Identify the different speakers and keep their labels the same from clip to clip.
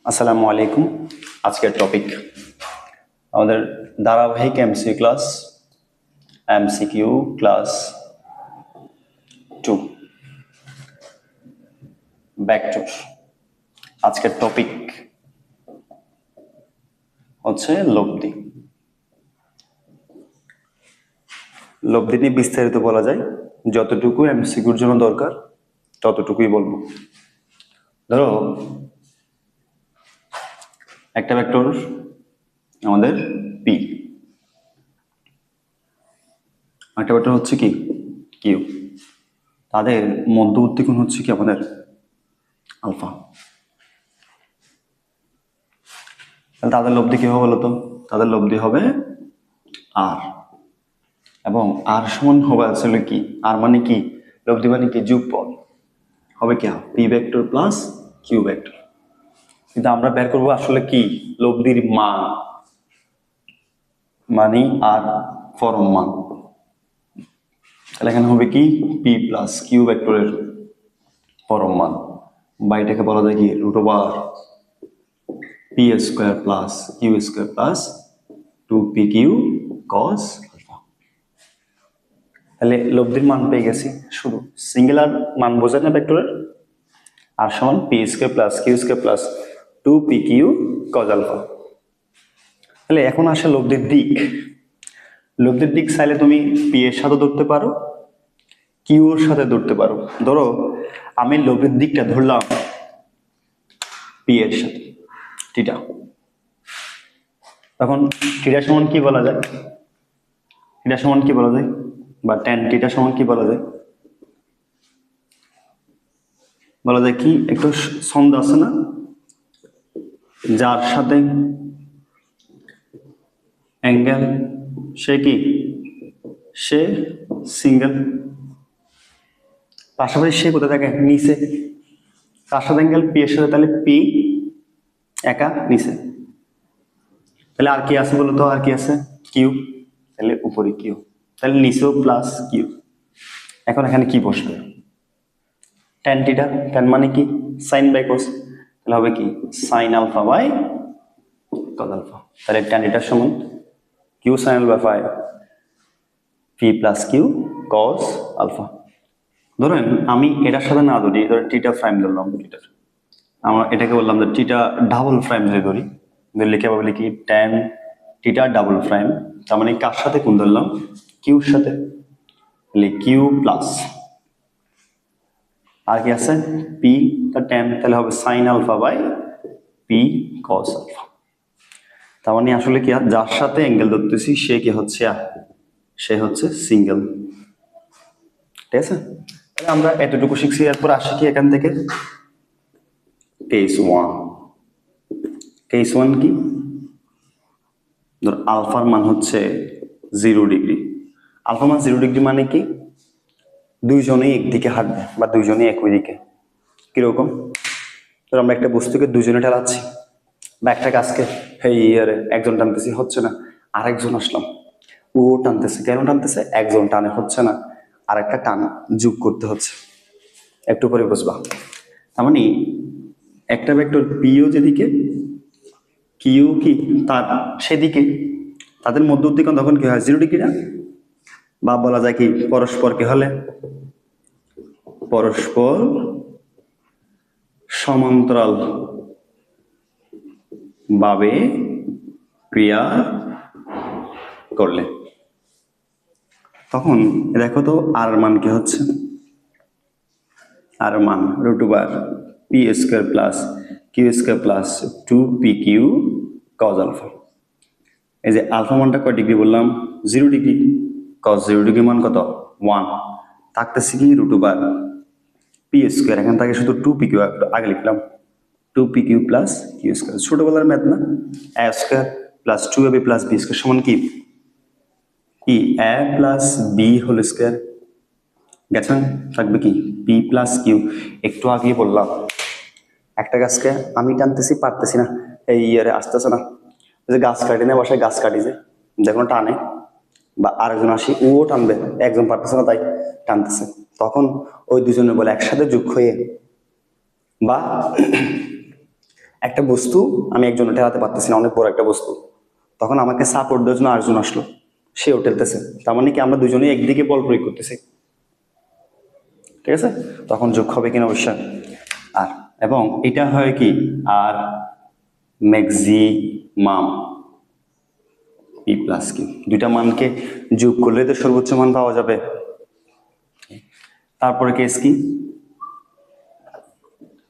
Speaker 1: আসসালামু আলাইকুম। আজকের টপিক আমাদের ধারাবাহিক এমসিকিউ ক্লাস 2 ভেক্টর। আজকের টপিক হচ্ছে লব্ধি। লব্ধি নিয়ে বিস্তারিত বলা যায়, যতটুকু এমসিকিউর জন্য দরকার ততটুকুই বলবো। ধরো একটা ভেক্টর আমাদের পি, একটা ভেক্টর হচ্ছে কি কিউ, তাদের মধ্যবর্তী কোণ হচ্ছে কি আমাদের আলফা। তাদের লব্ধি কি হবে বলতো? তাদের লব্ধি হবে আর, এবং আর সমান হবে আসলে কি, আর মানে কি, লব্ধি মানে কি যোগফল হবে কি P vector plus Q vector. কিন্তু আমরা বের করবো আসলে কি লব্ধির মান, মানে আর পরম মান। তাহলে এখানে হবে কি পি প্লাস কিউ ভেক্টরের পরম মান, বা এটাকে বলা যায় কি root over P square plus Q square plus 2pq cos alpha. তাহলে লব্ধির মান পেয়ে গেছি, শুধু সিঙ্গুলার মান বোঝায় না ভেক্টরের, আর সমান P square plus Q square plus 2pq cos alpha. তাহলে এখন আসে লব্ধির দিক। লব্ধির দিক চাইলে তুমি পি এর সাথে ধরতে পারো, কিউ এর সাথে ধরতে পারো। ধরো আমি লব্ধির দিকটা ধরলাম পি এর সাথে, থিটা। তখন থিটা সমান কি বলা যায়, থিটা সমান কি বলা যায়, বা ট্যান থিটা সমান কি বলা যায়? বলা যায় কি একটু ছন্দ আছে না, যার সাথে অ্যাঙ্গেল সে কি সে সিঙ্গেল, পাশাপাশি সে কোথায় থাকে নিচে, তার সাথে অ্যাঙ্গেল পি এর সাথে, তাহলে পি একা নিচে। তাহলে আর কি আছে বলতো, আর কি আছে কিউ, তাহলে উপরে কিউ, তাহলে নিচেও প্লাস কিউ। এখন এখানে কি বসবে, ট্যান থিটা, ট্যান মানে কি সাইন বাই কোস, তাহলে হবে কি sine alpha by cos alpha. তাহলে ট্যান থিটার সমান Q sine alpha by P plus Q cos alpha. ধরেন আমি এটার সাথে না ধরি, ধর টিটা প্রাইম ধরলাম, টিটার আমরা এটাকে বললাম যে টিটা ডাবল প্রাইম যদি ধরি, লিখে পাবো লিখি ট্যান টিটা ডাবল প্রাইম, তার মানে কার সাথে কোণ ধরলাম কিউর সাথে, কিউ প্লাস আর কি আছে পি ট্যান, তাহলে হবে sine alpha by P cos alpha. তার মানে আসলে কি যার সাথে অ্যাঙ্গেল ধরতেছি সে কি হচ্ছে সে হচ্ছে সিঙ্গেল। ঠিক আছে, তাহলে আমরা এতটুকু শিখছি। এরপর আসি কি এখান থেকে কেস ওয়ান। কেস ওয়ান কি, ধর আলফার মান হচ্ছে 0 ডিগ্রি। আলফা মান 0 ডিগ্রি মানে কি দুইজনেই একদিকে হাঁটবে বা দুইজনেই একই দিকে। কিরকম, ধর আমরা একটা বস্তুকে দুজনে ঠেলাচ্ছি, বা একটা গাছকে এই ইয়ারে একজন টানতেছি হচ্ছে না, আরেকজন আসলাম ও টানতেছে, কেন টানতেছে, একজন টানে হচ্ছে না, আর একটা টান যোগ করতে হচ্ছে, একটু পরে বুঝবা। তার মানে একটা ভেক্টর পিও যেদিকে, কিউ কি তার সেদিকে, তাদের মধ্যবর্তী কোণ তখন কি হয় 0 ডিগ্রি না, বা বলা যায় কি পরস্পরকে হলে পরস্পর সমান্তরাল ভাবে ক্রিয়া করলে। তখন দেখো তো আর মান কি হচ্ছে, আর মান root over P square plus Q square plus 2pq cos alpha. এই যে আলফা মানটা কয় ডিগ্রি বললাম 0 ডিগ্রি, cos 0 ডিগ্রি মান কত 1, থাকতেছে কি রুট ওভার পি স্কোয়ার, এখান থেকে শুধু 2pq আগে লিখলাম 2pq প্লাস কিউ স্কোয়ার, ছোটবেলার ম্যাথ না, a square plus 2ab plus B square সমান কি a plus B whole square, গেছেন, থাকবে কি পি প্লাস কিউ। একটু আগে বললাম একটা গাছকে আমি টানতেছি পারতেছি না, এই ইয়ারে আসতেছে না, যে গাছ কাটি না বাসায় গাছ কাটি যে যখন টানে, বা আরেকজন আসি ও টানবে, একজন পারতেছে না তাই টানতেছে, তখন ওই দুজনে বলে একসাথে যোগ হয়ে, বা একটা বস্তু আমি একজন ঠেলাতে পারতেছি না, অনেক বড় একটা বস্তু, তখন আমাকে সাপোর্ট দেওয়ার জন্য আরেকজন আসলো, সেও ঠেলতেছে, তার মানে কি আমরা দুজনেই একদিকে বল প্রয়োগ করতেছি, ঠিক আছে? তখন যোগ হবে কিনা অবশ্যই আর, এবং এটা হয় কি আর ম্যাক্সিমাম পি প্লাস কিউ, দুইটা মানকে যোগ করলে তো সর্বোচ্চ মান পাওয়া যাবে। তারপরে কেস কি,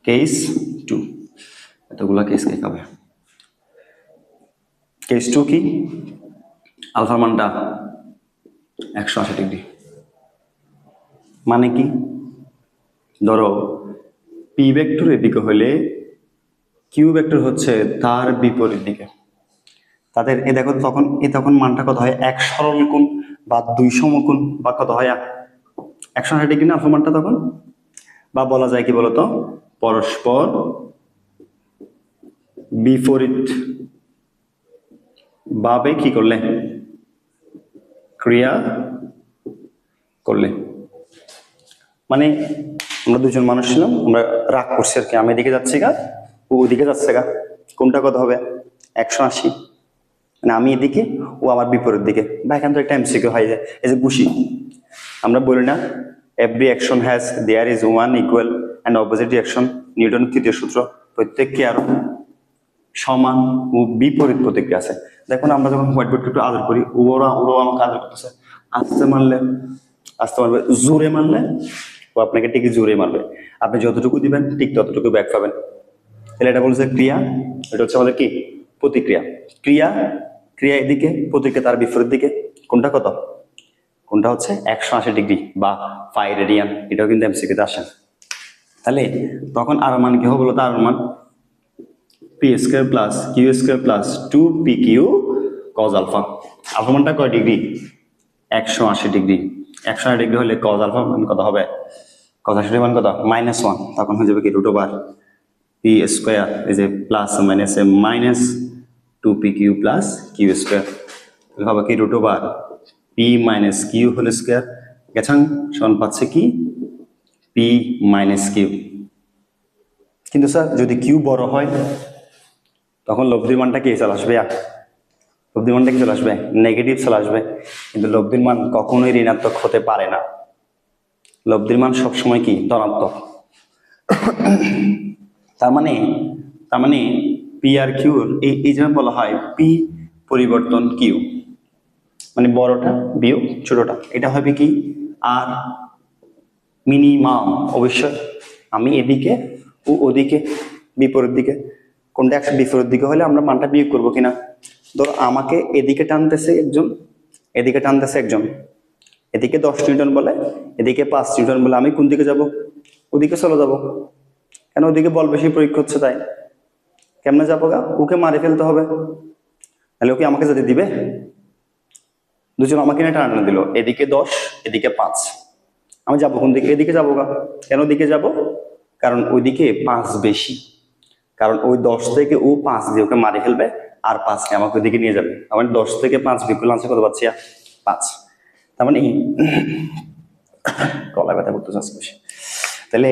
Speaker 1: কেস 2, এতগুলা কেস কে খাবে। কেস 2 কি, আলফার মানটা 180 ডিগ্রি, মানে কি, ধরো পি ভেক্টর এদিকে হলে কিউ ভেক্টর হচ্ছে তার বিপরীত দিকে, তাদের এ দেখো তখন মানটা কত হয়, এক সরল কোণ বা দুই সমকোণ বা কত হয় 180 ডিগ্রি না আলফা মানটা তখন, বা বলা যায় কি বলতো, পরস্পর বিপরীত ভাবে কি করলে, ক্রিয়া করলে, মানে আমরা দুজন মানুষ ছিলাম, আমরা রাগ করছি আর কি, আমি এদিকে যাচ্ছি গা, ও ওদিকে যাচ্ছে গা, কোনটা কত হবে 180, মানে আমি এদিকে ও আমার বিপরীত দিকে, বা এখান থেকে একটা এমসিকিউ হয়ে যায়, এই যে বুঝি আমরা বলি না, every action has their is one equal and opposite reaction, নিউটনের তৃতীয় সূত্র, প্রত্যেককে আরো সমান ও বিপরীত প্রতিক্রিয়া আছে। দেখুন আমরা যখন হোয়াইট বোর্ডকে একটু আদর করি, ওরাও আমাকে আদর করতেছে, আস্তে মারলে আস্তে মারবে, জোরে মারলে ও আপনাকে ঠিকই জোরে মারবে, আপনি যতটুকু দিবেন ঠিক ততটুকু ব্যাক পাবেন। তাহলে এটা বলছে ক্রিয়া, এটা হচ্ছে আমাদের কি প্রতিক্রিয়া, ক্রিয়া ক্রিয়া এদিকে, প্রতিক্রিয়া তার বিপরীত দিকে, কোনটা কত, কোনটা হচ্ছে 180 ডিগ্রি বা 5 রেডিয়ান, এটাও কিন্তু এমসিকিউতে আসে। তাহলে তখন আর মান কি হবে বলতো, আর মান P square plus Q square plus 2pq cos alpha, alpha মানটা কয় ডিগ্রি, 180 ডিগ্রি, 180 ডিগ্রি হলে কজ আলফা মান কত হবে, কজ 80 মান কত -1, তখন হয়ে যাবে কি রুট ওভার পি স্কোয়ার, এই যে প্লাস মাইনাসে minus 2pq plus Q square, তাহলে হবে কি root over P minus Q whole square, গেছাং সমান পাচ্ছে কি পি মাইনাস কিউ। কিন্তু স্যার যদি কিউ বড় হয় তখন লব্ধির মানটা কি চলে আসবে, লব্ধির মানটা কি চলে আসবে, নেগেটিভ চলে আসবে, কিন্তু লব্ধির মান কখনোই ঋণাত্মক হতে পারে না, লব্ধির মান সবসময় কি ধনাত্মক। তার মানে পি আর কিউর এই জন্য বলা হয় পি পরিবর্তন কিউ, মানে বড়টা বিয়োগ ছোটটা, এটা হবে কি আর মিনিমাম, অবশ্যই আমি এদিকে ও ওদিকে বিপরীত দিকে, কোনটা একশো বিপরীত দিকে হলে আমরা মানটা বিয়োগ করবো কিনা, ধরো আমাকে এদিকে টানতেছে একজন, এদিকে টানতেছে একজন, এদিকে 10 নিউটন বলে, এদিকে 5 নিউটন বলে, আমি কোন দিকে যাব, ওদিকে চলে যাব, কেন ওদিকে বল বেশি প্রয়োগ করছে তাই, কেমনে যাবো গা, ওকে মারে ফেলতে হবে, তাহলে ওকে আমাকে যেতে দিবে, দুজন আমাকে না টানা দিল, এদিকে 10 এদিকে 5, আমি যাবো কোন দিকে, এদিকে যাবো গা, কেন দিকে যাব, কারণ ওইদিকে 5 বেশি, কারণ ওই 10 থেকে ও 5 দিয়ে ওকে মারি ফেলবে, আর 5কে আমাকে ওইদিকে নিয়ে যাবে, আমার 10 থেকে 5 বিকুল আনসার কত পাচ্ছি 5, তার মানে গলা ব্যথা করতে চাচ্ছি বেশি। তাহলে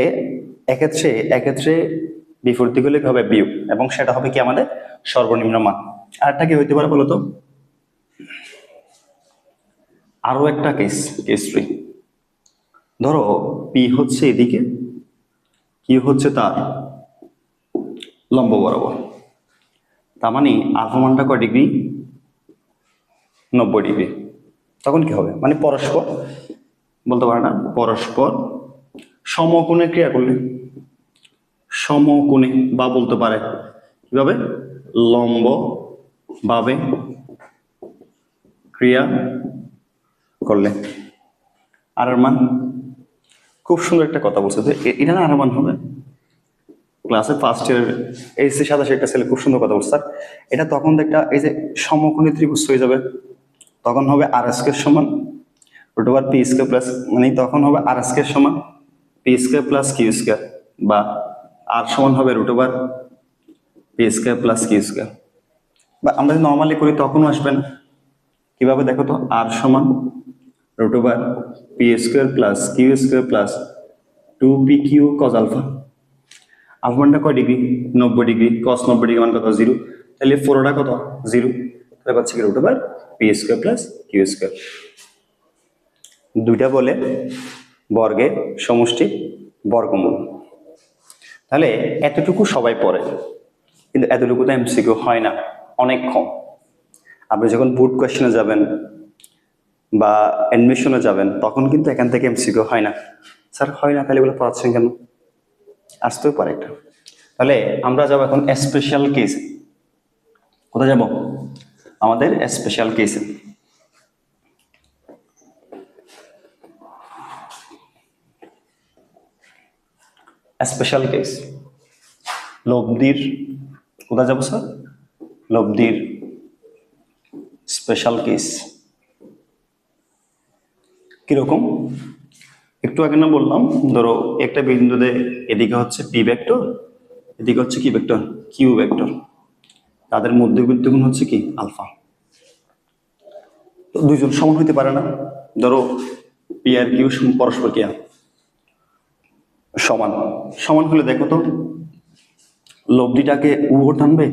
Speaker 1: এক্ষেত্রে বিপরীত দিকে হলে হবে বিয়োগ, এবং সেটা হবে কি আমাদের সর্বনিম্ন মান। আরেকটা কি হইতে পারে বলতো, আরো একটা কেস 3, ধরো পি হচ্ছে এদিকে, কিউ হচ্ছে তার লম্ব বরাবর, তার মানে আলফা মানটা কয় ডিগ্রি, 90 ডিগ্রি, তখন কি হবে, মানে পরস্পর বলতে পারে না, পরস্পর সমকোণে ক্রিয়া করলে, সমকোণে বা বলতে পারে কিভাবে, লম্ব ভাবে ক্রিয়া করলে, আর মান খুব সুন্দর একটা কথা বলছে, এটা না আর মান হবে, ক্লাসে ফার্স্ট ইয়ার এইচএসসি সাদা একটা ছেলে খুব সুন্দর কথা বলছে, স্যার এটা তখন একটা এই যে সমকোণী ত্রিভুজ হয়ে যাবে, তখন হবে আর স্কয়ার সমান root over P square plus, মানে তখন হবে আর স্কয়ার সমান P square plus Q square, বা আর সমান হবে root over P square plus Q square, বা আমরা যদি নর্মালি করি তখনও আসবে না, কিভাবে দেখো তো, আর সমান root over P square plus Q square plus 2pq cos alpha, alpha মানটা কয় ডিগ্রি? 90 ডিগ্রি। কস 90 ডিগ্রি মান কত? 0। তাহলে পুরোটা কত? 0। তাহলে পাচ্ছি কি root over P square plus Q square. দুইটা বলে বর্গের সমষ্টি বর্গমূল। তাহলে এতটুকু সবাই পড়ে, কিন্তু এতটুকু তো এমসিকিউ হয় না, অনেক কম। আপনি যখন বোর্ড কোয়েশ্চেনে যাবেন বা অ্যাডমিশনে যাবেন তখন কিন্তু এখান থেকে এমসিকিউ হয় না। স্যার হয় না, তাহলে এগুলো পড়াচ্ছেন কেন? আসতেও পারে একটা। তাহলে আমরা যাবো এখন স্পেশাল কেসে। কোথায় যাব? আমাদের স্পেশাল কেসে। স্পেশাল কেস লব্ধির, কোথায় যাবো স্যার? লব্ধির স্পেশাল কেস কিরকম? একটু আগে না বললাম, ধরো একটা বিন্দুতে এদিকে হচ্ছে পি ভেক্টর, এদিকে হচ্ছে কি ভেক্টর? Q vector. তাদের মধ্যবিত্ত গুণ হচ্ছে কি? আলফা। তো দুইজন সমান হইতে পারে না। ধরো পি আর কিউ পরস্পর কি সমান। সমান হলে দেখো তো লব্ধিটাকে উও টানবে,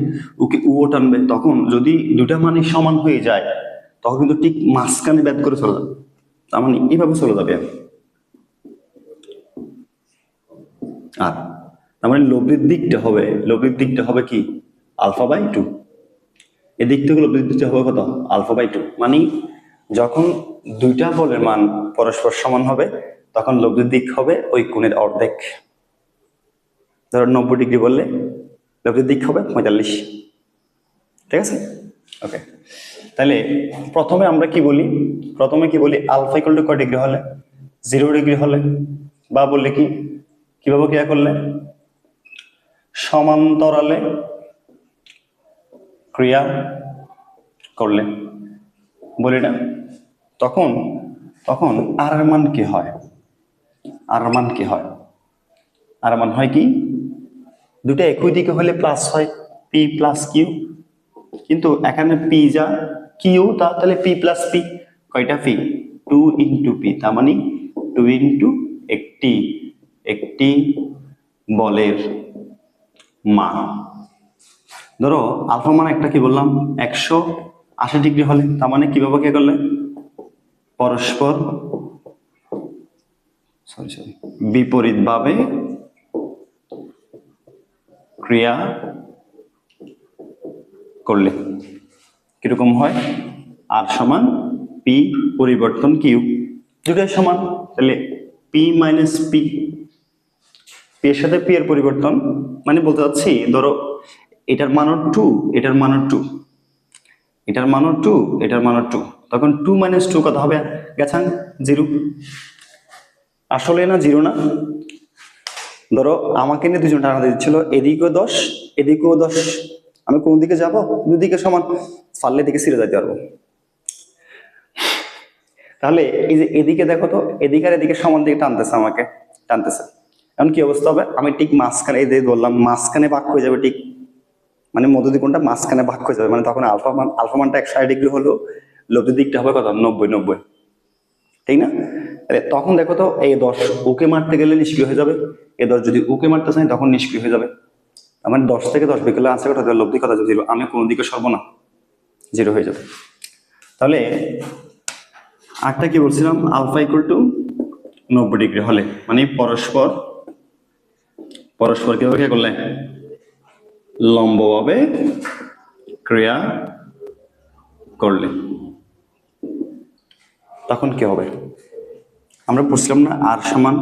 Speaker 1: ওকে উও টানবে। তখন যদি দুটা মানে সমান হয়ে যায় তখন কিন্তু ঠিক মাঝখানে ব্যাদ করে চলে যাবে। তার মানে এইভাবে চলে যাবে। আর তার মানে লব্ধির দিকটা হবে কি? Alpha by 2। এদিক থেকে লব্ধির দিকটা হবে কত? Alpha by 2। মানে যখন দুইটা বলের মান পরস্পর সমান হবে তখন লব্ধির দিক হবে ওই কোণের অর্ধেক। ধরো 90 ডিগ্রি বললে লব্ধির দিক হবে 45। ঠিক আছে? ওকে। তাহলে প্রথমে আমরা কি বলি? আলফা ইকুয়াল টু কয় ডিগ্রি হলে? 0 ডিগ্রি হলে। বা বললে কি কিভাবে ক্রিয়া করলে? সমান্তরালে ক্রিয়া করলে বলি না? তখন আর এর মান কি হয়? আর মান হয় কি? দুটো একই দিকে হলে প্লাস হয়, পি প্লাস কিউ। কিন্তু এখানে পি যা কিউ তা, তাহলে পি প্লাস পি। কয়টা পি? 2 into P. তার মানে 2 ইন্টু একটি বলের মান। ধরো আলফা মান একটা কি বললাম? 180 ডিগ্রি হলে। তার মানে কিভাবে কি করলে? পরস্পর বিপরীতভাবে ক্রিয়া করলে কিরকম হয়? আর সমান পি পরিবর্তন কিউ, দুটোই সমান। তাহলে পি মাইনাস পি, পি এর সাথে পি এর পরিবর্তন, মানে বলতে চাচ্ছি ধরো এটার মানও 2, এটার মানও 2, এটার মানও 2, এটার মানও 2, তখন 2 মাইনাস 2 কত হবে? গেছান 0। আসলে না 0 না। ধরো আমাকে নিয়ে দুজন টানা দিচ্ছিল, এদিকেও 10 এদিকেও 10। আমি কোন দিকে যাব? দুদিকে সমান, পারলে দিকে ছিঁড়ে যেতে পারবো। তাহলে এই যে এদিকে দেখো তো, এদিকে আর এদিকে সমান দিকে টানতেছে। এখন কি অবস্থা হবে? আমি ঠিক মাঝখানে, এই যে বললাম মাঝখানে ভাগ হয়ে যাবে, ঠিক মানে মধ্যদিক কোণটা মাঝখানে ভাগ হয়ে যাবে। মানে তখন আলফা মানটা 160 ডিগ্রি হলেও লব্ধির দিকটা হবে কত? 90। ঠিক না? তখন দেখো তো এই 10 ওকে মারতে গেলে নিষ্ক্রিয় হয়ে যাবে, এই 10 যদি ওকে মারতে চাই তখন নিষ্ক্রিয় হয়ে যাবে। আমার 10 থেকে 10 বিকেলে আছে কত? লব্ধি কত? 0। আমি কোনো দিকে সরব না, 0 হয়ে যাবে। তাহলে আরেকটা কি বলছিলাম? আলফা ইকুয়াল টু 90 ডিগ্রি হলে, মানে পরস্পর কিভাবে করলে? লম্বভাবে ক্রিয়া করলে তখন কি হবে? আমরা বুঝলাম না আর সমান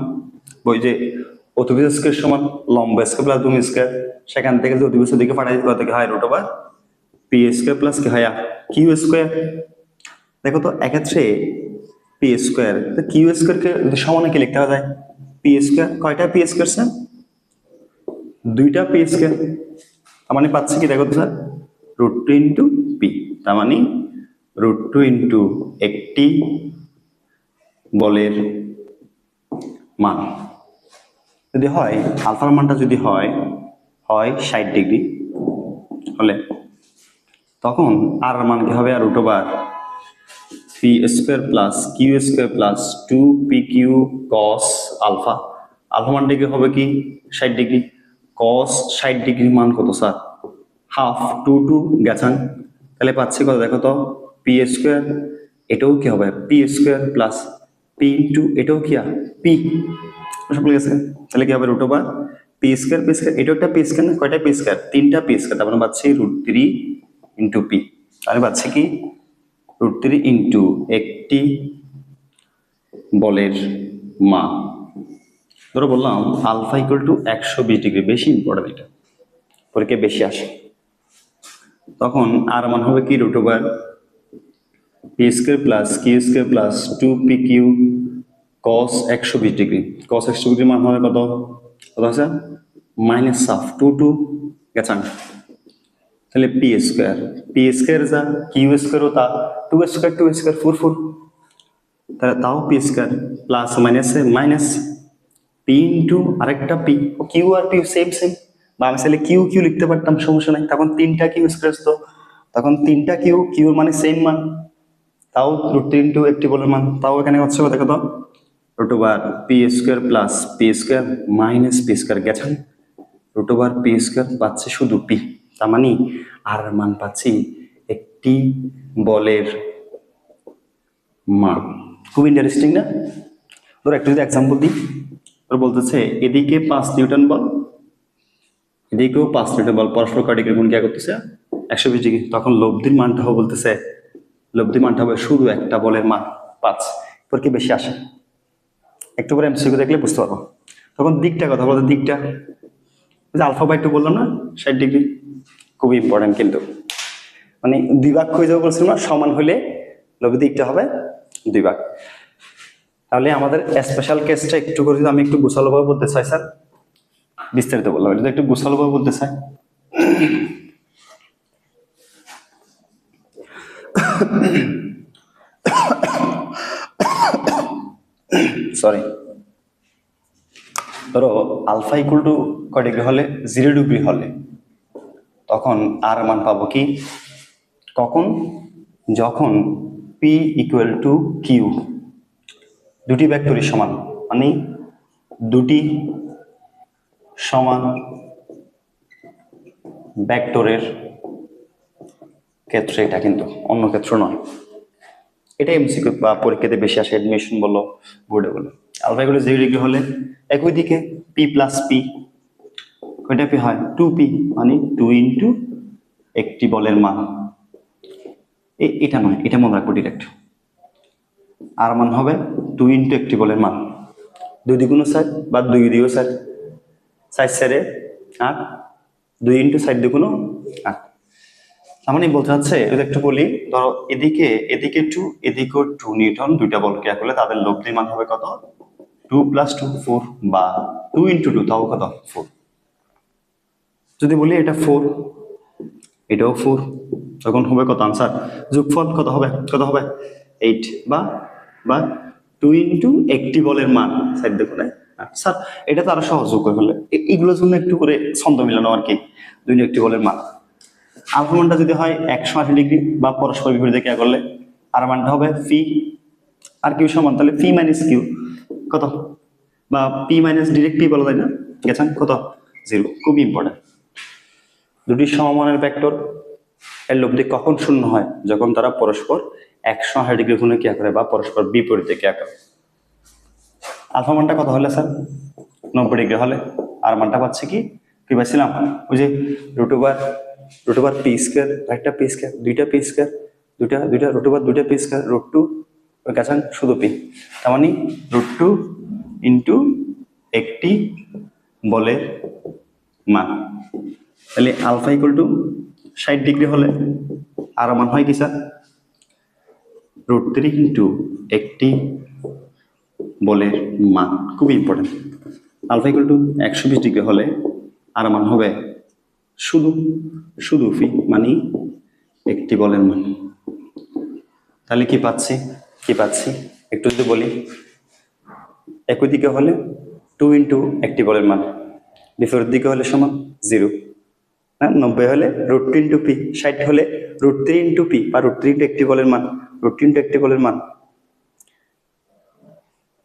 Speaker 1: ওই যে অতিভুজ স্কয়ার সমান লম্ব স্কয়ার প্লাস ভূমি স্কয়ার, সেখান থেকে যদি অতিভুজ দিকে পাঠাই দিতে কত কি হয়? Root over P square plus কি হয়? Q square. দেখো তো এক্ষেত্রে পি স্কয়ার, তো কিউ স্কয়ারকে যদি সমানে কি লিখতে হয়? P square. কয়টা পি স্কয়ার স্যার? 2টা পি স্কয়ার। তার মানে পাচ্ছি কি? দেখো তো স্যার, √2 ইন্টু পি। তার মানে √2 ইন্টু একটি বলের মান যদি হয়, আলফার মানটা যদি হয় 60 ডিগ্রি হলে, তখন আর মান কি হবে? √ P square plus Q square plus 2 P Q cos alpha. Alpha মানটা কি হবে? কি 60 ডিগ্রি। কস 60° মান কত স্যার? হাফ, 2 গেছান, তাহলে পাচ্ছি কত দেখো তো, পি স্কোয়ার, এটাও কি হবে P square plus P into এটাও কি পি, সকলে গেছে, তাহলে কি হবে রুট ওভার পি স্কোয়ার, এটাও একটা পি স্কোয়ার না, কয়টা পি স্কোয়ার? 3টা পি স্কোয়ার, তার মানে পাচ্ছি √3 ইন্টু পি, তাহলে পাচ্ছি কি √3 ইন্টু একটি বলের মান। ধরো বললাম আলফা ইকুয়াল টু 120°, বেশি ইম্পর্টেন্ট, এটা পরীক্ষায় বেশি আসে। তখন আর মান হবে কি root over P square plus Q square plus 2pq cos 120°, cos 120° মান হবে কত, কত আছে মাইনাস হাফ, 2 গেছান, তাহলে পি স্কোয়ার যা কিউ স্কোয়ারও তা, 2 স্কোয়ার 4, তাহলে তাও পি স্কোয়ার প্লাস মাইনাসে মাইনাস পি ইন্টু আরেকটা P, Q R P same, বা আমি চাইলে কিউ লিখতে পারতাম, সমস্যা নাই, তখন 3টা কিউ স্কোয়ার, তো তখন 3টা কিউর মানে সেম মান, তাও √3 ইন্টু একটি বলের মান, তাও এখানে হচ্ছে দেখো তো root over P square plus P square minus P square গেছেন, রুট ওভার পি স্কোয়ার পাচ্ছি শুধু পি, তার মানে আর মান পাচ্ছি একটি বলের মান। খুব ইন্টারেস্টিং না? ধরো একটু যদি এক্সাম্পল দিই, তোর বলতেছে এদিকে 5 নিউটন বল, এদিকেও 5 নিউটন বল, পরস্পর কয় ডিগ্রি গুণ কে করতেছে 120°, তখন লব্ধির মানটা হবে, বলতেছে লব্ধির মানটা হবে শুধু একটা বলের মান 5, তোর কি বেশি আসে? একটু করে এমসিকিউ দেখলে বুঝতে পারবো। তখন দিকটা কথা বলতে, দিকটা আলফা বাই 2 বললাম না 60°, খুবই ইম্পর্টেন্ট কিন্তু, মানে 2 ভাগ হয়ে যাবে বলছিলাম না, সমান হলে লব্ধি দিকটা হবে 2 ভাগ। তাহলে আমাদের স্পেশাল কেসটা একটু করে আমি একটু গোছালোভাবে বলতে চাই স্যার, বিস্তারিত বললাম, এটা একটু গোছালোভাবে বলতে চাই। সরি, ধরো আলফা ইকুয়াল টু কয় ডিগ্রি হলে 0° হলে তখন আর মান পাবো কি, কখন, যখন পি ইকুয়াল টু কিউ, দুটি ভেক্টরই সমান, মানে দুটি সমান ভেক্টরের ক্ষেত্রে, এটা কিন্তু অন্য ক্ষেত্র নয়, এটা এমসিকিউ বা পরীক্ষাতে বেশি আসে, অ্যাডমিশন বলো বোর্ডে বলো। আলফা ইকুয়াল টু 0° হলে একই দিকে পি প্লাস পি, কয়টা পি হয় 2p, মানে 2 ইন্টু একটি বলের মান, এটা নয়, এটা মনে রাখবো ডিরেক্ট, আর মান হবে 2 ইন্টু একটি বলের মান, 2 দ্বিগুণ 4 বা 2 দ্বিগুণ 4, 4 4 8, 2 ইন্টু 4 দ্বিগুণ 8, তার মানে বলতে চাচ্ছে, এটা একটু বলি, ধরো এদিকে 2 এদিকেও 2 নিউটন, দুইটা বল ক্রিয়া করলে তাদের লব্ধির মান হবে কত 2 + 2 4, বা 2 ইন্টু 2 তাও কত 4, যদি বলি এটা 4 এটাও 4, তখন হবে কত আনসার, যোগফল কত হবে 8, বা 2 ইন্টু একটি বলের মান, সাইড দেখুন স্যার এটা তো আরো সহজ যোগ করে ফেললে, এগুলোর জন্য একটু করে ছন্দ মিলানো আর কি, 2 ইন্টু একটি বলের মান, আলফা মানটা যদি হয় 180° বা পরস্পর বিপরীত ক্রিয়া করলে আর মানটা হবে ফি আর কিউ সমান, তাহলে পি মাইনাস কিউ কত, বা পি মাইনাস ডিরেক্ট পি বলা যায় না, গেছেন কত 0, খুবই ইম্পর্টেন্ট। দুটি সমমানের ভেক্টর এর লব্ধি কখন শূন্য হয়, যখন তারা পরস্পর 180° কোণে ক্রিয়া করে বা পরস্পর বিপরীতে ক্রিয়া করে। আলফা মানটা কত হলে স্যার 90° হলে, আর মানটা পাচ্ছে কি পাইছিলাম ওই যে রুট ওভার পি স্কোয়ার, একটা পি স্কোয়ার, দুইটা পি স্কোয়ার, দুইটা রুট ওভার দুইটা পি স্কোয়ার, √2 গেছেন শুধু পি, তার মানে √2 ইন্টু একটি বলের মান, তাহলে আলফা ইকুয়াল টু 60° হলে আর মান হয় কি স্যার √3 ইন্টু একটি বলের মান, খুবই ইম্পর্টেন্ট। আলফা ইকুয়াল টু 120° হলে আর মান হবে শুধু ফি, মানে একটি বলের মান, তাহলে কি পাচ্ছি একটু যদি বলি, একই দিকে হলে 2 ইন্টু একটি বলের মান, বিপরীত দিকে হলে সমান 0, হ্যাঁ 90 হলে √2 ইন্টু পি, 60 হলে √3 ইন্টু পি বা √3 ইন্টু একটি বলের মান, √3 ইন্টু একটি বলের মান,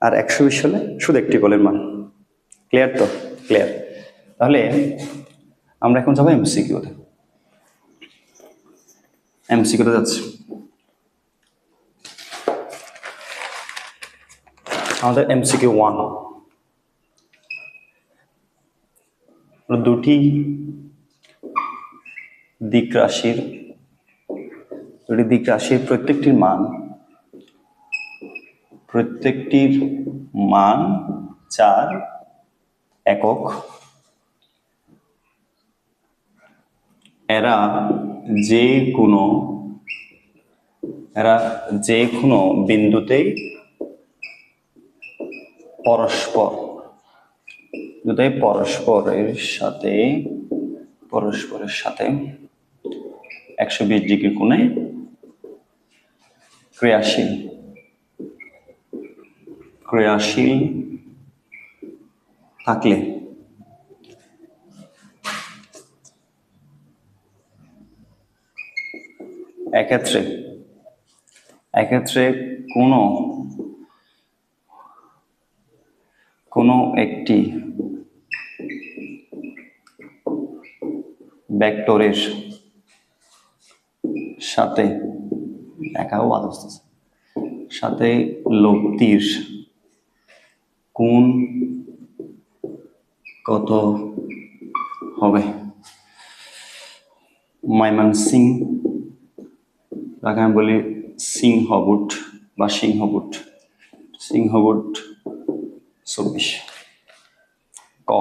Speaker 1: আর 120 হলে শুধু একটি বলের মান। ক্লিয়ার তো? ক্লিয়ার। তাহলে আমরা এখন যাবো এমসিকিউতে। এমসিকিউতে যাচ্ছি। আমাদের এমসিকিউ 1, দুটি দিক রাশির প্রত্যেকটির মান 4 একক। এরা যে কোনো বিন্দুতেই পরস্পরের সাথে 120 ডিগ্রি কোণে ক্রিয়াশীল থাকলে এক্ষেত্রে কোনো একটি ভেক্টরের সাথে লব্ধির কোণ কত হবে? ময়মনসিং, তাকে আমি বলি সিংহবুট 24। ক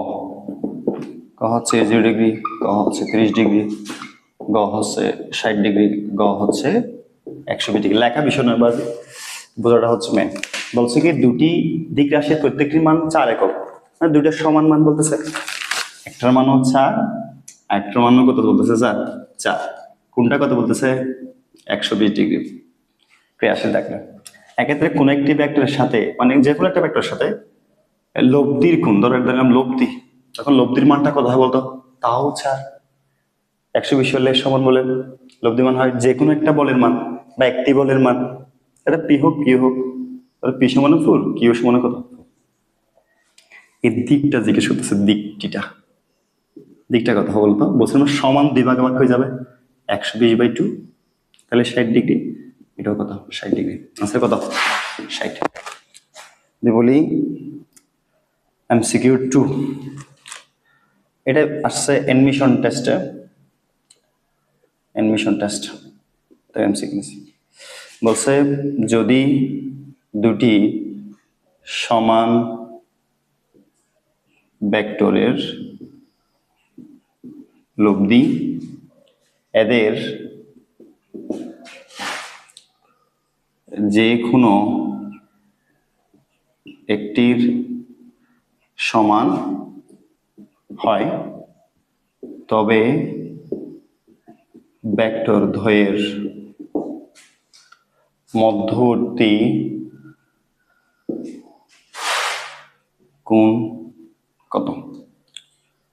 Speaker 1: হচ্ছে 0 ডিগ্রি, ক হচ্ছে 30 ডিগ্রি, গ হচ্ছে 60 ডিগ্রি, গ হচ্ছে 120 ডিগ্রি। লেখা বিষয় নয়, বাস বোঝাটা হচ্ছে মেন। বলছে কি দুটি দিক রাশির প্রত্যেকটির মান 4 একক, মানে দুইটা সমান মান বলতেছে। একটার মান হচ্ছে 4, একটার মান কত বলতেছে? 4। কোনটা কত বলতেছে? 120 ডিগ্রি ক্রিয়াশীল থাকলে। এক্ষেত্রে কোন একটি ভেক্টরের সাথে, মানে যে কোনো একটা ভেক্টরের সাথে লব্ধির কোণ, ধরো দিলাম লব্ধি, তখন লব্ধির মানটা কত হয় বলতো? তাও 4। 120 হলে সমান বলে লব্ধি মান হয় যে কোনো একটা বলের মান বা একটি বলের মান। এটা পি হোক কিউ হোক, তাহলে পি সমান 4, কিউ সমান কত? এই দিকটা জিজ্ঞেস করতেছে, দিকটা কথা বলতো, বলছিলাম সমান দুই ভাগে ভাগ হয়ে যাবে 120/2, তাহলে 60 ডিগ্রি। এটাও কত? 60 ডিগ্রি। আনসার কত? 60। বলি এমসিকিউ 2, এটা আসছে এডমিশন টেস্ট, তো এমসিকিউ বলছে যদি দুটি সমান ভেক্টরের লব্ধি এদের যে কোনো একটির সমান হয়, তবে ভেক্টর দ্বয়ের মধ্যবর্তী কোণ কত?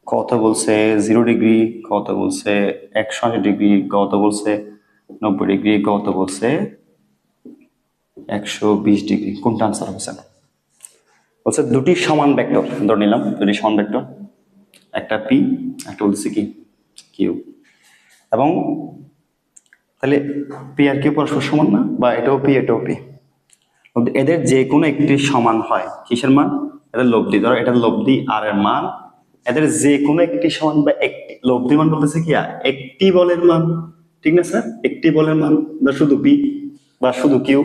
Speaker 1: কত বলছে 0 ডিগ্রি, কত বলছে 180 ডিগ্রি, কত বলছে 90 ডিগ্রি, কত বলছে 120 ডিগ্রি। কোনটা আনসার হবে স্যার? বলছে দুটি সমান ভেক্টর, ধরে নিলাম দুটি সমান ভেক্টর, একটা পি, একটা বলছে কি কিউ, এবং তাহলে পি আর কিউ পরস্পর সমান না, বা এটাও পি এটাও পি, এদের যে কোনো একটি সমান হয় কিসের মান? এটা লব্ধি, ধরো এটা লব্ধি আর এর মান, এদের যে কোনো একটি সমান, বা একটি লব্ধি মান বলতেছে কি একটি বলের মান, ঠিক না স্যার? একটি বলের মান বা শুধু পি বা শুধু কিউ,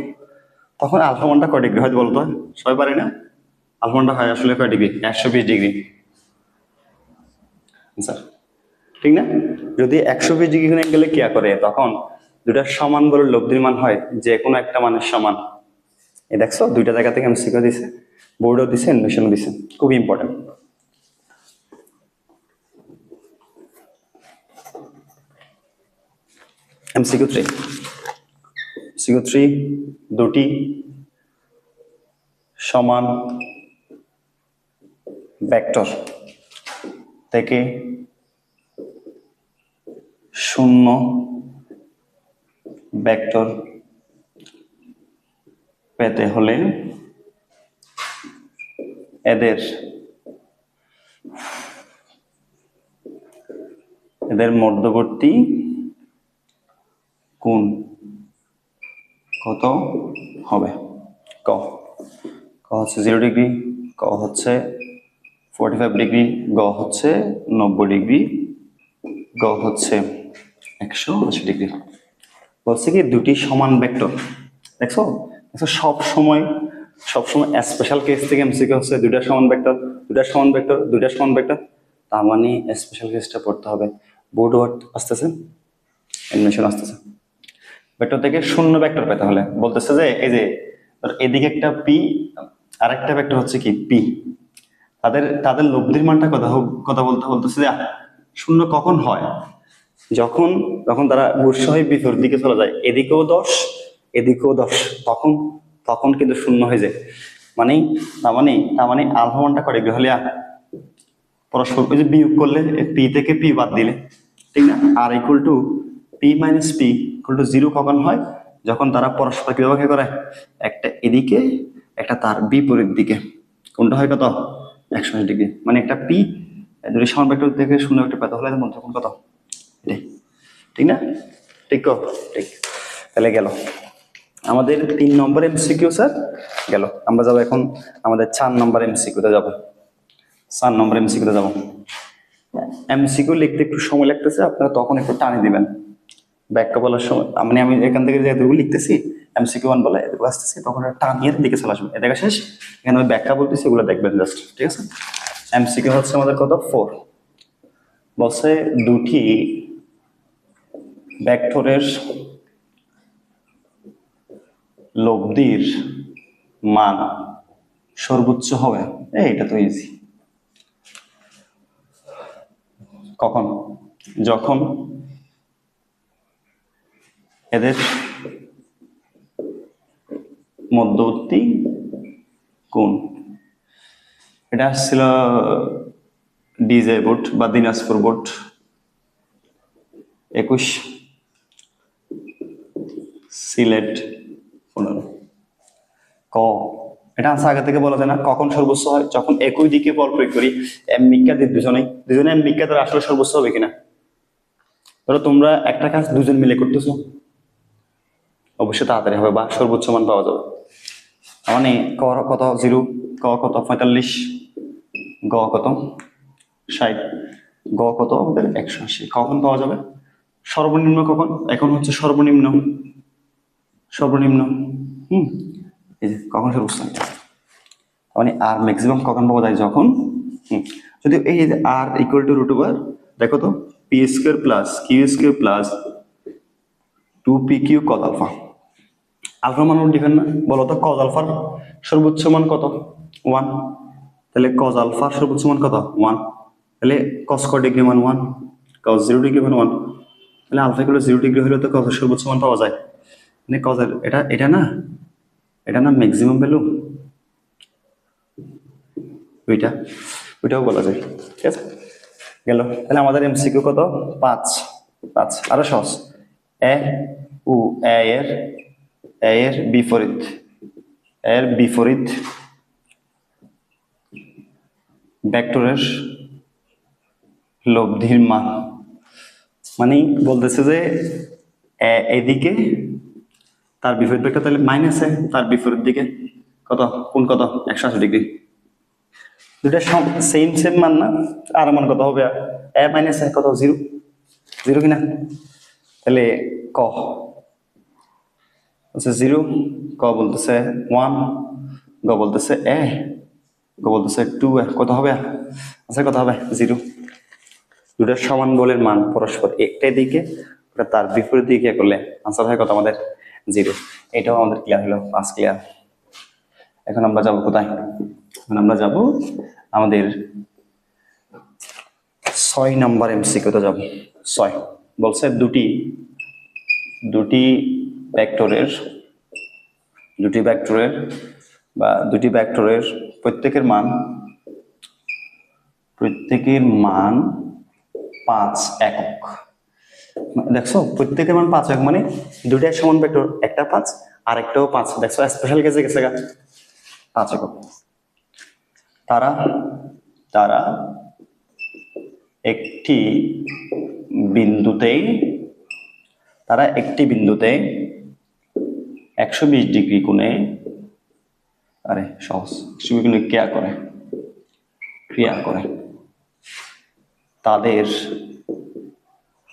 Speaker 1: তখন আলফা মানটা কয় ডিগ্রি হয় বলতো? সবাই পারে না? আলফা মানটা হয় আসলে কয় ডিগ্রি? 120 ডিগ্রি। স্যার ঠিক না? যদি 120 ডিগ্রি অ্যাঙ্গেলে কি করে, তখন দুটা সমান বলে লব্ধির মান হয় যে কোনো একটা মানের সমান। এই দেখছো দুইটা জায়গা থেকে আমি শিখে দিছে, বোর্ডও দিছে, অ্যানিমেশনও দিছে, খুব ইম্পর্টেন্ট। MCQ 3, দুটি সমান ভেক্টর থেকে শূন্য ভেক্টর পেতে হলে এদের এদের মধ্যবর্তী কোণ কত হবে? ক ক হচ্ছে 0 ডিগ্রি, ক হচ্ছে 45 ডিগ্রি, গ হচ্ছে 90 ডিগ্রি, গ হচ্ছে 180 ডিগ্রি। বলছে কি দুটি সমান ভেক্টর। দেখছো দেখছো সব সময় স্পেশাল কেস থেকে এমসিকিউ হচ্ছে দুইটা সমান ভেক্টর, দুইটা সমান ভেক্টর, দুইটা সমান ভেক্টর। তার মানে স্পেশাল কেসটা পড়তে হবে। বোর্ড ওয়ার্ড আসতেছে, অ্যানিমেশন আসতেছে। ভেক্টর থেকে শূন্য ভেক্টর পেতে হলে বলতেছে যে এই যে এদিকে একটা পি আর একটা ভেক্টর হচ্ছে কি পি, তাদের তাদের লব্ধির মানটা কথা বলতেছে যে শূন্য কখন হয়? যখন যখন তারা গুচ্ছ হয়ে বিপরীত দিকে চলে যায়, এদিকেও 10 এদিকেও 10, তখন তখন কিন্তু শূন্য হয়ে যায়। তার মানে আলফা মানটা কত ডিগ্রি হলে পরস্পর ওই যে বিয়োগ করলে পি থেকে পি বাদ দিলে, ঠিক না? আর equal to P minus P equal to 0 কখন হয়? যখন তারা পরস্পর কিভাবে করে, একটা এদিকে একটা তার বিপরীত দিকে, কোনটা হয় কত? 180 ডিগ্রি। মানে একটা পি যদি সমান ভেক্টর থেকে শূন্য ভেক্টর পেতে হলে মধ্যে কোণ কত? এটাই, ঠিক না? ঠিক ঠিক। তাহলে গেল আমাদের 3 নম্বর এমসিকিউ স্যার গেল। আমরা যাবো এখন আমাদের 4 নম্বর এমসিকিউতে যাব। 4 নম্বর এমসিকিউতে যাব। এমসিকিউ লিখতে একটু সময় লাগতেছে, আপনারা তখন একটু টানে দিবেন ব্যাখ্যা বলার সময়। আমি এখান থেকে যে এতগুলো লিখতেছি এমসিকিউ 1 বলে এতগুলো আসতেছি, তখন টানিয়ে দিকে চলে আসবে। এটা শেষ, এখানে আমি ব্যাখ্যা বলতেছি, এগুলো দেখবেন জাস্ট, ঠিক আছে? এমসিকিউ হচ্ছে আমাদের কত? 4। বলছে দুটি ভেক্টরের লব্ধির মান সর্বোচ্চ হবে। এটা তো ইজি। কখন? যখন এদের মধ্যবর্তী কোণ, এটা আসছিল ডিজে বোর্ড বা দিনাজপুর বোর্ড 21, সিলেট 15। ক এটা আনসার আগে থেকে বলা যায় না কখন সর্বোচ্চ হয়? যখন একই দিকে বল প্রয়োগ করি, এমনিকা দুজনে এমনিকা তারা আসলে সর্বোচ্চ হবে কিনা। ধরো তোমরা একটা কাজ দুজন মিলে করতেছো, অবশ্যই তাড়াতাড়ি হবে বা সর্বোচ্চ মান পাওয়া যাবে। মানে ক কত 0, ক কত 45, গ কত 60, গ কত আমাদের 180। কখন পাওয়া যাবে? সর্বনিম্ন কখন? এখন হচ্ছে সর্বনিম্ন এই যে কখন সর্বোচ্চ, মানে আর ম্যাক্সিমাম কখন পাওয়া যায়? যখন যদি এই যে R equal to root over, দেখো তো P square plus Q square plus 2pq cos alpha. Alpha মান ডিফারেন্ট না? বলো তো কজ আলফার সর্বোচ্চ মান কত? 1। তাহলে কজ আলফার সর্বোচ্চ মান কত? 1। তাহলে কস ক ডিগ্রি মান 1, কজ 0 ডিগ্রি মান 1। তাহলে আলফা ইকুয়াল 0 ডিগ্রি হলে তো কজের সর্বোচ্চ মান পাওয়া যায়। মানে কজের এটা না ম্যাক্সিমাম ভ্যালু, ওইটাও বলা যায়, ঠিক আছে? গেল। তাহলে আমাদের এমসিকিউ কত? 5। আরো সহজ। এ ও এর বিপরীত ভেক্টরের লব্ধির মান। মানে বলতেছে যে এদিকে তার বিপরীত ভেক্টর, তাহলে মাইনাস এ তার বিপরীত দিকে কত? কোণ কত? 180 ডিগ্রি। দুটা সেম মান না? আর মান কত হবে? এ মাইনাস এ কত? 0 কিনা? তাহলে ক বলছে 0, ক বলতেছে 1, গ বলতেছে এ, গ বলতেছে 2, কত হবে? আচ্ছা কত হবে? 0। দুটা সমান বলের মান পরস্পর একটা দিকে তার বিপরীত দিকে করলে আনসার হয় কত আমাদের? 0। এটাও আমাদের ক্লিয়ার হলো, 5 ক্লিয়ার। এখন আমরা যাব কোথায়? এখন আমরা যাব আমাদের 6 নম্বর এমসিকিউতে যাব। 6 বলছে দুটি ভেক্টরের প্রত্যেকের মান 5 একক। দেখছো প্রত্যেকের মান 5 একক, মানে দুটাই সমান ভেক্টর, একটা 5 আর একটাও 5। দেখছো স্পেশাল কেসে গেছে 5 একক। তারা একটি বিন্দুতেই তারা একটি বিন্দুতে 120 ডিগ্রি কোণে সহজ 120 কোণে ক্রিয়া করে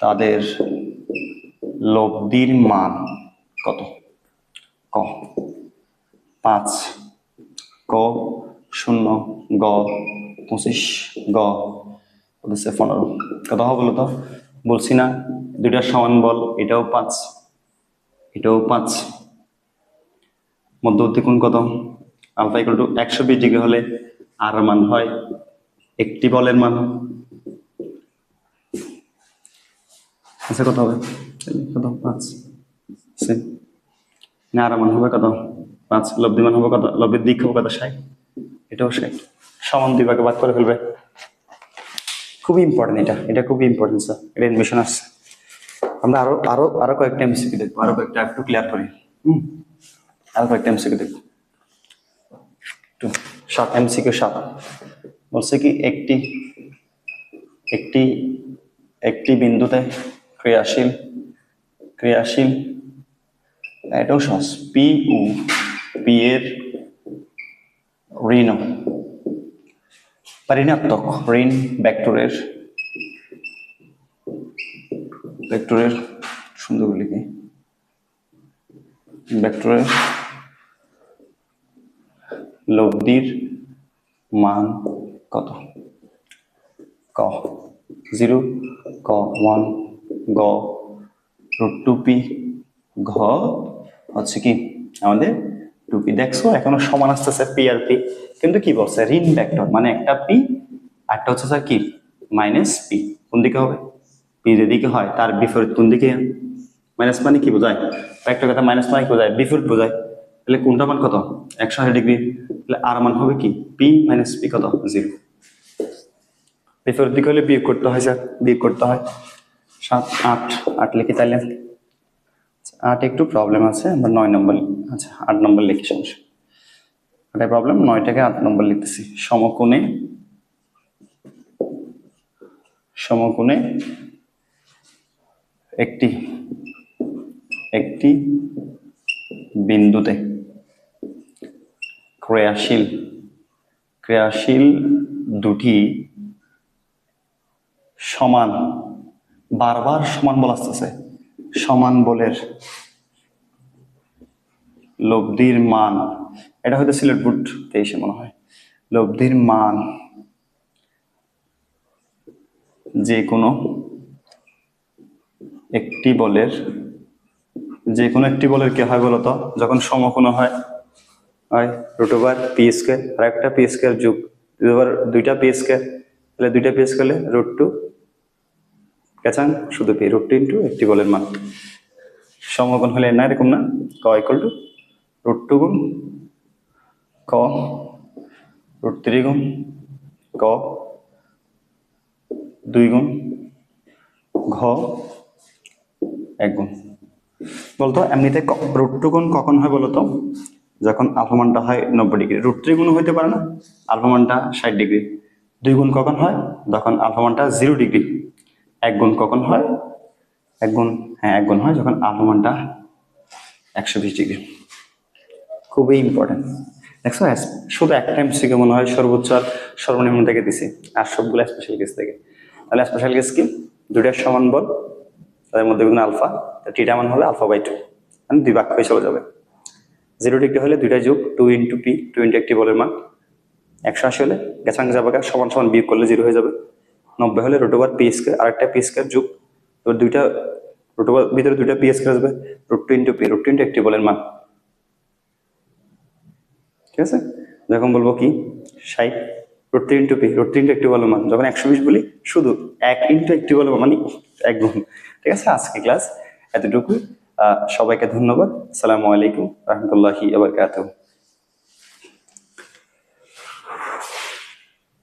Speaker 1: তাদের লব্ধির মান কত? ক 5, ক 0, গ 25, গ 15। কত হবে বলো তো? বলছি না দুইটা সমান বল, এটাও 5 এটাও 5, মধ্যবর্তী কোণ কত? আলফা ইকুয়াল টু 120 ডিগ্রি হলে আর মান হয় একটি বলের মান। আচ্ছা কত হবে? কত? 5 না, আর মান হবে কত? 5। লব্ধি মান হবে কত? লব্ধির দিক হবে কত? 60। এটাও 60। সমান দুই ভাগে ভাগ করে ফেলবে। খুবই ইম্পর্টেন্ট, এটা খুবই ইম্পর্টেন্ট স্যার, এটা ইনভেশন আসছে। আমরা আরো কয়েকটা এমসিকিউ দেখবো, আরো কয়েকটা একটু ক্লিয়ার করি। আরো কয়েকটা এমসিকিউ দেখবো, একটু শর্ট এমসিকিউ শর্ট। বলছে কি একটি বিন্দুতে ক্রিয়াশীল এটাও সহজ, পি ও পি এর ঋণাত্মক ঋণ ভেক্টরের সুন্দর লিখি, ভেক্টরের লব্ধির মান কত? ক 0, ক 1, গ √2p, ঘ হচ্ছে কি আমাদের 2p। দেখছো এখনো সমান আসতেছে পি আর পি, কিন্তু কি বলছে? ঋণ ভেক্টর মানে একটা পি আরটা হচ্ছে স্যার কি মাইনাস পি। কোন দিকে হবে? পি যেদিকে হয় তার বিপরীত কোন দিকে? মাইনাস মানে কি বোঝায়? একটা কথা, মাইনাস মানে কি বোঝায়? বিপরীত বোঝায়। তাহলে কোনটা মান কত? 180 ডিগ্রি। তাহলে আর মান হবে কি পি মাইনাস পি কত? 0। বিপরীত দিকে হলে বিয়োগ করতে হয় স্যার, বিয়োগ করতে হয়। 7, 8 লিখি তাহলে। 8 একটু প্রবলেম আছে, আমরা 9 নম্বর, আচ্ছা 8 নম্বর লিখি, সমস্যা। 8 প্রবলেম, 9টাকে 8 নম্বর লিখতেছি। সমকোণে একটি বিন্দুতে ক্রিয়াশীল দুটি সমান, বারবার সমান বল আসতেছে, সমান বলের লব্ধির মান, এটা হয়তো সিলেট বোর্ড 23 মনে হয়। লব্ধির মান যে কোনো একটি বলের কি হয় বলতো? যখন সমকোণ হয় √p², আর একটা p² যোগ দুইটা p², তাহলে দুইটা p² হলে √2 কেচাং শুধু p, √2 ইন্টু একটি বলের মান। সমকোণ হলে না এরকম না, ক ইকুয়াল টু √2 গুণ ক, √3 গুণ ক, 2 গুণ ঘ, 1 গুণ। বলতো এমনিতে √2 গুণ কখন হয় বলতো? যখন আলফা মানটা হয় 90 ডিগ্রি। √3 গুণ হইতে পারে না, আলফা মানটা 60 ডিগ্রি। 2 গুণ কখন হয়? যখন আলফা মানটা 0 ডিগ্রি। 1 গুণ কখন হয়? 1 গুণ হয় যখন আলফা মানটা 120 ডিগ্রি। খুবই ইম্পর্টেন্ট। দেখছো শুধু একটা এমসিকিউ মনে হয় সর্বোচ্চ আর সর্বনিম্ন থেকে দিছি, আর সবগুলো স্পেশাল কেস থেকে। তাহলে স্পেশাল কেস কি? দুইটার সমান বল, তাদের মধ্যে কোনো আলফা, টিটা মান হবে α/2, মানে 2 ভাগ হয়ে চলে যাবে। 0 ডিগ্রি হলে দুইটা যোগ 2 ইন্টু পি, 2 ইন্টু একটি বলের মান। 180 হলে গেছাং যাবে, সমান সমান বিয়োগ করলে 0 হয়ে যাবে। 90 হলে √p², আর একটা p² যোগ, এবার দুইটা ভিতরে দুইটা p² আসবে, √2 ইন্টু পি, √2 ইন্টু একটি বলের মান। ঠিক আছে, যখন বলবো কি 60, √3 ইন্টু পি, √3 ইন্টু একটি বলের মান। যখন 120 বলি শুধু 1 ইন্টু একটি বলের মান, মানে 1 গুণ। ঠিক আছে, আজকে ক্লাস এতটুকু। সবাইকে ধন্যবাদ। আসসালামু আলাইকুম রহমতুল্লাহি ওয়া বারাকাতুহু।